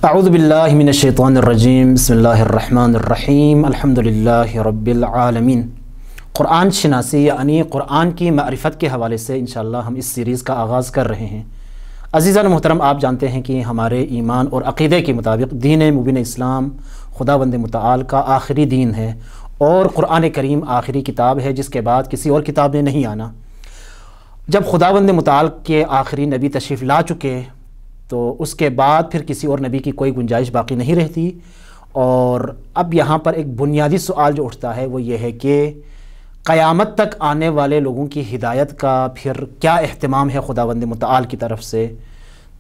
اعوذ باللہ من الشیطان الرجیم بسم اللہ الرحمن الرحیم الحمدللہ رب العالمین۔ قرآن شناسی یعنی قرآن کی معرفت کے حوالے سے انشاءاللہ ہم اس سیریز کا آغاز کر رہے ہیں۔ عزیزان محترم، آپ جانتے ہیں کہ ہمارے ایمان اور عقیدے کے مطابق دین مبین اسلام خداوند متعال کا آخری دین ہے اور قرآن کریم آخری کتاب ہے جس کے بعد کسی اور کتاب نے نہیں آنا۔ جب خداوند متعال کے آخری نبی تشریف لا چکے تو اس کے بعد پھر کسی اور نبی کی کوئی گنجائش باقی نہیں رہتی، اور اب یہاں پر ایک بنیادی سوال جو اٹھتا ہے وہ یہ ہے کہ قیامت تک آنے والے لوگوں کی ہدایت کا پھر کیا اہتمام ہے خداوند متعال کی طرف سے۔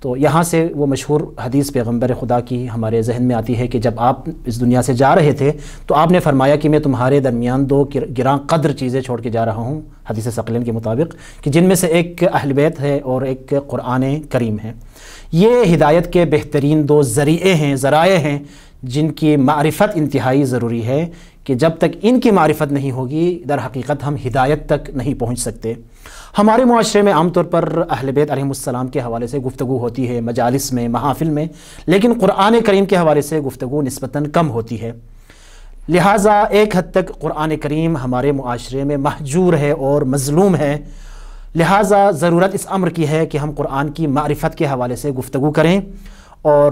تو یہاں سے وہ مشہور حدیث پیغمبر خدا کی ہمارے ذہن میں آتی ہے کہ جب آپ اس دنیا سے جا رہے تھے تو آپ نے فرمایا کہ میں تمہارے درمیان دو گراں قدر چیزیں چھوڑ کے جا رہا ہوں، حدیث ثقلین کے مطابق، کہ جن میں سے ایک اہل بیت ہے اور ایک قرآن کریم ہے۔ یہ ہدایت کے بہترین دو ذرائع ہیں جن کی معرفت انتہائی ضروری ہے کہ جب تک ان کی معرفت نہیں ہوگی در حقیقت ہم ہدایت تک نہیں پہنچ سکتے۔ ہمارے معاشرے میں عام طور پر اہل بیت علیہ السلام کے حوالے سے گفتگو ہوتی ہے مجالس میں، محافل میں، لیکن قرآن کریم کے حوالے سے گفتگو نسبتاً کم ہوتی ہے۔ لہٰذا ایک حد تک قرآن کریم ہمارے معاشرے میں مہجور ہے اور مظلوم ہے، لہٰذا ضرورت اس امر کی ہے کہ ہم قرآن کی معرفت کے حوالے سے گفتگو کریں۔ اور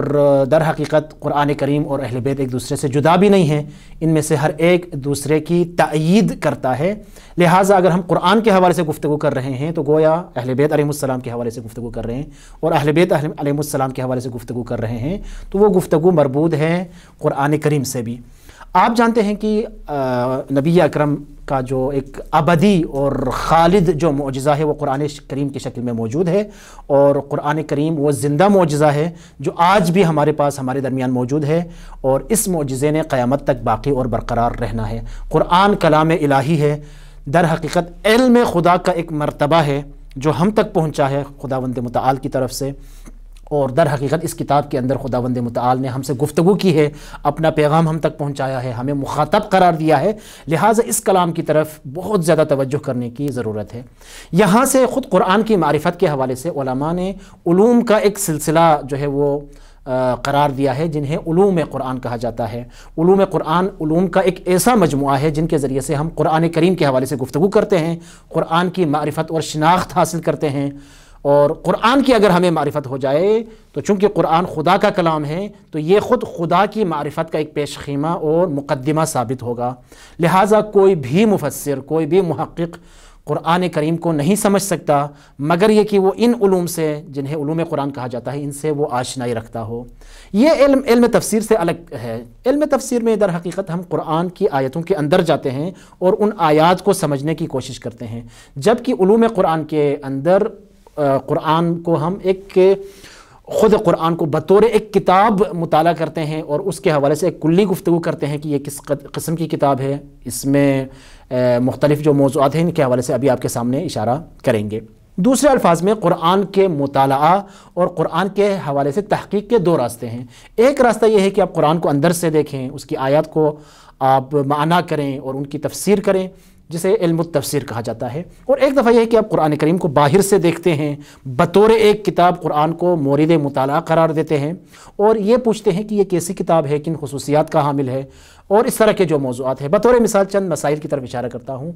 در حقیقت قرآن کریم اور اہل بیت ایک دوسرے سے جدا بھی نہیں ہیں، ان میں سے ہر ایک دوسرے کی تائید کرتا ہے۔ لہٰذا اگر ہم قرآن کے حوالے سے گفتگو کر رہے ہیں تو گویا اہل بیت علیہ السلام کے حوالے سے گفتگو کر رہے ہیں، اور اہل بیت علیہ السلام کے حوالے سے گفتگو کر رہے ہیں تو وہ گفتگو مربوط ہے قرآن کریم سے بھی۔ آپ جانتے ہیں کہ نبی اکرم کا جو ایک ابدی اور خالد جو معجزہ ہے وہ قرآن کریم کی شکل میں موجود ہے، اور قرآن کریم وہ زندہ معجزہ ہے جو آج بھی ہمارے پاس ہمارے درمیان موجود ہے، اور اس معجزے نے قیامت تک باقی اور برقرار رہنا ہے۔ قرآن کلام الہی ہے، در حقیقت علم خدا کا ایک مرتبہ ہے جو ہم تک پہنچا ہے خداوند متعال کی طرف سے، اور در حقیقت اس کتاب کے اندر خداوند متعال نے ہم سے گفتگو کی ہے، اپنا پیغام ہم تک پہنچایا ہے، ہمیں مخاطب قرار دیا ہے، لہٰذا اس کلام کی طرف بہت زیادہ توجہ کرنے کی ضرورت ہے۔ یہاں سے خود قرآن کی معرفت کے حوالے سے علماء نے علوم کا ایک سلسلہ جو ہے وہ قرار دیا ہے جنہیں علوم قرآن کہا جاتا ہے۔ علوم قرآن علوم کا ایک ایسا مجموعہ ہے جن کے ذریعے سے ہم قرآن کریم کے حوالے سے گفتگو کرتے ہیں، قرآن کی معرفت اور شناخت حاصل کرتے ہیں، اور قرآن کی اگر ہمیں معرفت ہو جائے تو چونکہ قرآن خدا کا کلام ہے تو یہ خود خدا کی معرفت کا ایک پیش خیمہ اور مقدمہ ثابت ہوگا۔ لہٰذا کوئی بھی مفسر، کوئی بھی محقق قرآن کریم کو نہیں سمجھ سکتا مگر یہ کہ وہ ان علوم سے جنہیں علوم قرآن کہا جاتا ہے ان سے وہ آشنائی رکھتا ہو۔ یہ علم تفسیر سے الگ ہے۔ علم تفسیر میں در حقیقت ہم قرآن کی آیتوں کے اندر جاتے ہیں اور ان آیات کو سمجھنے کی کوشش کرتے ہیں، جبکہ علوم قرآن کے اندر قرآن کو ہم خود قرآن کو بطور ایک کتاب مطالعہ کرتے ہیں اور اس کے حوالے سے ایک کلی گفتگو کرتے ہیں کہ یہ کس قسم کی کتاب ہے، اس میں مختلف جو موضوعات ہیں ان کے حوالے سے ابھی آپ کے سامنے اشارہ کریں گے۔ دوسرے الفاظ میں قرآن کے مطالعہ اور قرآن کے حوالے سے تحقیق کے دو راستے ہیں۔ ایک راستہ یہ ہے کہ آپ قرآن کو اندر سے دیکھیں، اس کی آیات کو آپ معنی کریں اور ان کی تفسیر کریں، جسے علم التفسیر کہا جاتا ہے، اور ایک دفعہ یہ ہے کہ آپ قرآن کریم کو باہر سے دیکھتے ہیں، بطور ایک کتاب قرآن کو مورد مطالعہ قرار دیتے ہیں اور یہ پوچھتے ہیں کہ یہ کیسی کتاب ہے، کن خصوصیات کا حامل ہے، اور اس طرح کے جو موضوعات ہیں۔ بطور مثال چند مسائل کی طرف اشارہ کرتا ہوں۔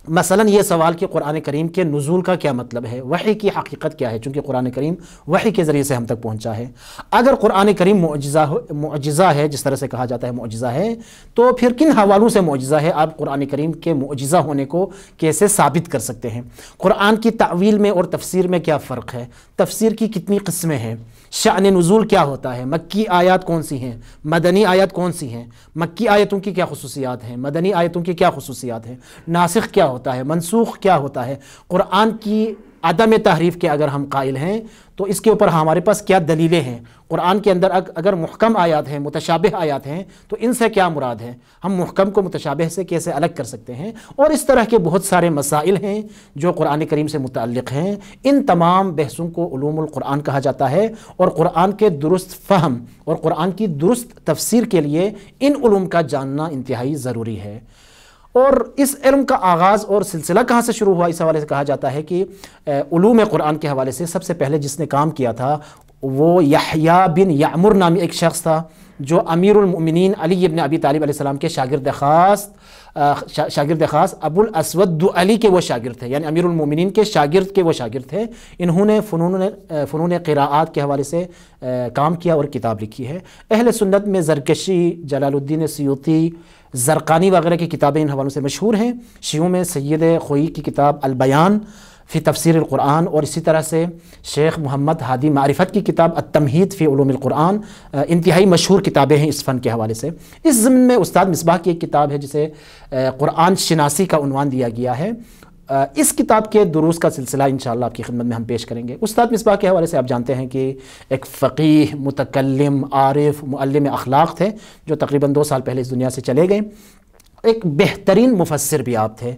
مثلا یہ سوال کہ قرآن کریم کے نزول کا کیا مطلب ہے، وحی کی حقیقت کیا ہے، چونکہ قرآن کریم وحی کے ذریعے سے ہم تک پہنچا ہے۔ اگر قرآن کریم معجزہ ہے، جس طرح سے کہا جاتا ہے معجزہ ہے، تو پھر کن حوالوں سے معجزہ ہے، آپ قرآن کریم کے معجزہ ہونے کو کیسے ثابت کر سکتے ہیں؟ قرآن کی تعویل میں اور تفسیر میں کیا فرق ہے، تفسیر کی کتنی قسمیں ہیں، شأن نزول کیا ہوتا ہے، مکی آیات کون سی ہیں، مدنی آیات کون سی ہیں، مکی آیتوں کی کیا خصوصیات ہیں، مدنی آیتوں کی کیا خصوصیات ہیں، ناسخ کیا ہوتا ہے، منسوخ کیا ہوتا ہے، قرآن کی عدم تحریف کے اگر ہم قائل ہیں تو اس کے اوپر ہمارے پاس کیا دلیلیں ہیں، قرآن کے اندر اگر محکم آیات ہیں، متشابہ آیات ہیں تو ان سے کیا مراد ہے، ہم محکم کو متشابہ سے کیسے الگ کر سکتے ہیں، اور اس طرح کے بہت سارے مسائل ہیں جو قرآن کریم سے متعلق ہیں۔ ان تمام بحثوں کو علوم القرآن کہا جاتا ہے، اور قرآن کے درست فہم اور قرآن کی درست تفسیر کے لیے ان علوم کا جاننا انتہائی ضروری ہے۔ اور اس علم کا آغاز اور سلسلہ کہاں سے شروع ہوا، اس حوالے سے کہا جاتا ہے کہ علوم قرآن کے حوالے سے سب سے پہلے جس نے کام کیا تھا وہ یحییٰ بن یعمر نامی ایک شخص تھا جو امیر المؤمنین علی ابن ابی طالب علیہ السلام کے شاگرد خاص ابو الاسود دؤلی کے وہ شاگرد تھے، یعنی امیر المؤمنین کے شاگرد کے وہ شاگرد تھے۔ انہوں نے فنون قراءات کے حوالے سے کام کیا اور کتاب لکھی ہے۔ اہل سنت میں زرکشی، جلال الدین سیوطی، زرقانی وغیرہ کی کتابیں ان حوالوں سے مشہور ہیں۔ شیعوں میں سید خوئی کی کتاب البیان فی تفسیر القرآن، اور اسی طرح سے شیخ محمد ہادی معرفت کی کتاب التمہید فی علوم القرآن انتہائی مشہور کتابیں ہیں اس فن کے حوالے سے۔ اس ضمن میں استاد مصباح کی ایک کتاب ہے جسے قرآن شناسی کا عنوان دیا گیا ہے۔ اس کتاب کے دروس کا سلسلہ انشاءاللہ آپ کی خدمت میں ہم پیش کریں گے۔ استاد مصباح کے حوالے سے آپ جانتے ہیں کہ ایک فقیہ، متکلم، عارف، معلم اخلاق تھے جو تقریباً 2 سال پہلے اس دنیا سے چلے گئے۔ ایک بہترین مفسر بھی آپ تھے۔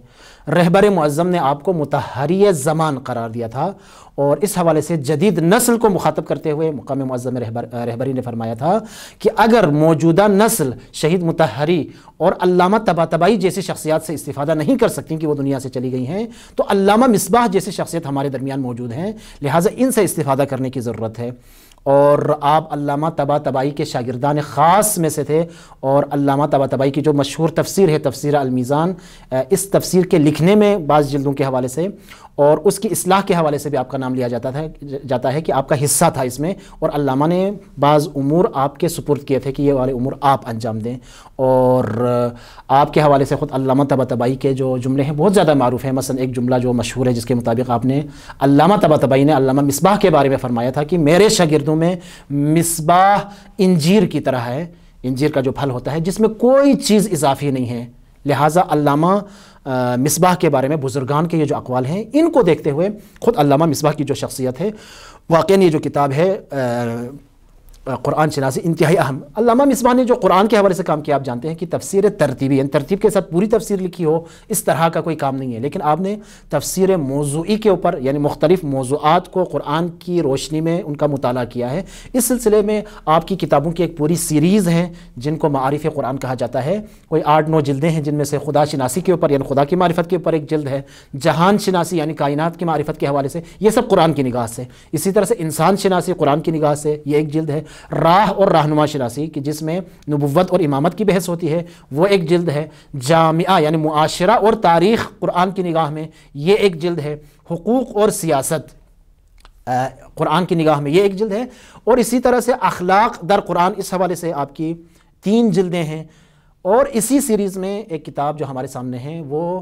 رہبر معظم نے آپ کو مطہری زمان قرار دیا تھا، اور اس حوالے سے جدید نسل کو مخاطب کرتے ہوئے مقام معظم رہبری نے فرمایا تھا کہ اگر موجودہ نسل شہید مطہری اور علامہ طباطبائی جیسی شخصیات سے استفادہ نہیں کر سکتی کہ وہ دنیا سے چلی گئی ہیں، تو علامہ مصباح جیسی شخصیت ہمارے درمیان موجود ہیں، لہٰذا ان سے استفادہ کرنے کی ضرورت ہے۔ اور آپ علامہ طباطبائی کے شاگردان خاص میں سے تھے، اور علامہ طباطبائی کی جو مشہور تفسیر ہے تفسیر المیزان، اس تفسیر کے لکھنے میں بعض جلدوں کے حوالے سے اور اس کی اصلاح کے حوالے سے بھی آپ کا نام لیا جاتا ہے کہ آپ کا حصہ تھا اس میں، اور علامہ نے بعض امور آپ کے سپرد کیے تھے کہ یہ والے امور آپ انجام دیں۔ اور آپ کے حوالے سے خود علامہ طباطبائی کے جو جملے ہیں بہت زیادہ معروف ہیں۔ مثلا ایک جملہ جو مشہور ہے جس کے مطابق آپ نے علامہ طباطبائی نے علامہ مصباح کے بارے میں فرمایا تھا کہ میرے شاگردوں میں مصباح انجیر کی طرح ہے، انجیر کا جو پھل ہوتا ہے جس میں کوئی چیز اضافی نہیں ہے۔ لہٰذا علامہ مصباح کے بارے میں بزرگان کے یہ جو اقوال ہیں ان کو دیکھتے ہوئے خود علامہ مصباح کی جو شخصیت ہے، واقعاً یہ جو کتاب ہے قرآن شناسی انتہائی اہم۔ علامہ مصباح نے جو قرآن کے حوالے سے کام کیا آپ جانتے ہیں کہ تفسیر ترتیبی، یعنی ترتیب کے ساتھ پوری تفسیر لکھی ہو اس طرح کا کوئی کام نہیں ہے، لیکن آپ نے تفسیر موضوعی کے اوپر یعنی مختلف موضوعات کو قرآن کی روشنی میں ان کا مطالعہ کیا ہے۔ اس سلسلے میں آپ کی کتابوں کی ایک پوری سیریز ہیں جن کو معارف قرآن کہا جاتا ہے۔ کوئی 8-9 جلدیں ہیں جن میں سے خدا شناسی کے اوپر یعنی خدا کی معرفت کے اوپر ایک جلد ہے، جہان شناسی یعنی کائنات کی معرفت کے حوالے سے، یہ سب قرآن کی نگاہ سے۔ اسی طرح سے انسان شناسی قرآن کی نگاہ سے یہ ایک جلد ہے۔ راہ اور رہنما شناسی کہ جس میں نبوت اور امامت کی بحث ہوتی ہے وہ ایک جلد ہے۔ جامعہ یعنی معاشرہ اور تاریخ قرآن کی نگاہ میں یہ ایک جلد ہے۔ حقوق اور سیاست قرآن کی نگاہ میں یہ ایک جلد ہے، اور اسی طرح سے اخلاق در قرآن اس حوالے سے آپ کی 3 جلدیں ہیں۔ اور اسی سیریز میں ایک کتاب جو ہمارے سامنے ہے وہ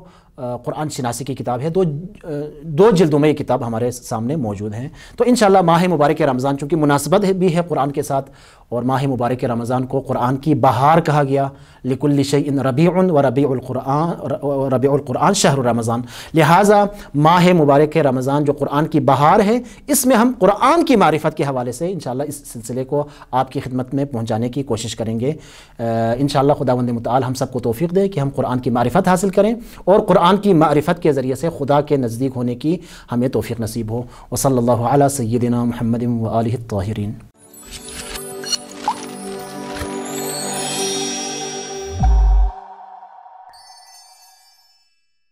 قرآن شناسی کی کتاب ہے، 2 جلدوں میں یہ کتاب ہمارے سامنے موجود ہیں۔ تو انشاءاللہ ماہ مبارک رمضان چونکہ مناسبت بھی ہے قرآن کے ساتھ، اور ماہ مبارک رمضان کو قرآن کی بہار کہا گیا، لکل شیء ربیع و ربیع القرآن شہر رمضان، لہٰذا ماہ مبارک رمضان جو قرآن کی بہار ہے اس میں ہم قرآن کی معرفت کے حوالے سے انشاءاللہ اس سلسلے کو آپ کی خدمت میں پہنچانے کی کوشش کریں گے۔ انشاءاللہ خداوند متعال ہم سب کو توفیق دے کہ ہم قرآن کی معرفت حاصل کریں، اور قرآن کی معرفت کے ذریعے سے خدا کے نزدیک ہونے کی ہمیں توفیق نصیب ہو۔ وصلی اللہ علی سیدنا محمد و آلہ الطاہرین۔